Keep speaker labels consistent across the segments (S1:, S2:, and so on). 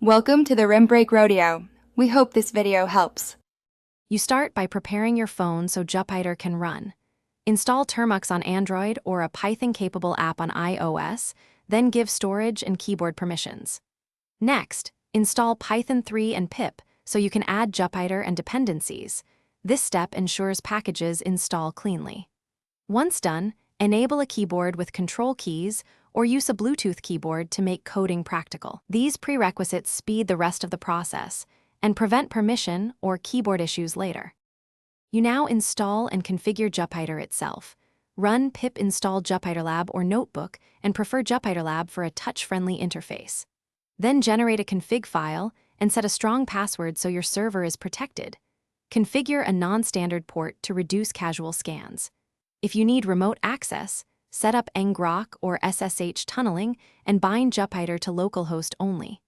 S1: Welcome to the Rim Break Rodeo. We hope this video helps.
S2: You start by preparing your phone so Jupyter can run. Install Termux on Android or a Python-capable app on iOS, then give storage and keyboard permissions. Next, install Python 3 and pip so you can add Jupyter and dependencies. This step ensures packages install cleanly. Once done, enable a keyboard with control keys or use a Bluetooth keyboard to make coding practical. These prerequisites speed the rest of the process and prevent permission or keyboard issues later. You now install and configure Jupyter itself. Run pip install JupyterLab or Notebook and prefer JupyterLab for a touch-friendly interface. Then generate a config file and set a strong password so your server is protected. Configure a non-standard port to reduce casual scans. If you need remote access, set up ngrok or SSH tunneling and bind Jupyter to localhost only.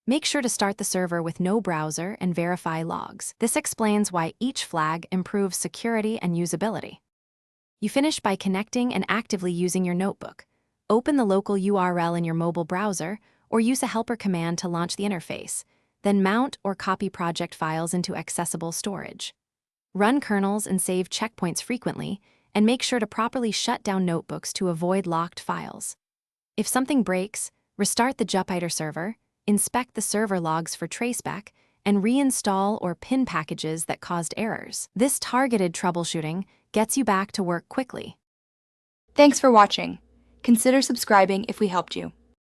S2: Make sure to start the server with no browser and verify logs. This explains why each flag improves security and usability. You finish by connecting and actively using your notebook. Open the local URL in your mobile browser or use a helper command to launch the interface. Then mount or copy project files into accessible storage. Run kernels and save checkpoints frequently, and make sure to properly shut down notebooks to avoid locked files. If something breaks, restart the Jupyter server, inspect the server logs for traceback, and reinstall or pin packages that caused errors. This targeted troubleshooting gets you back to work quickly.
S1: Thanks for watching. Consider subscribing if we helped you.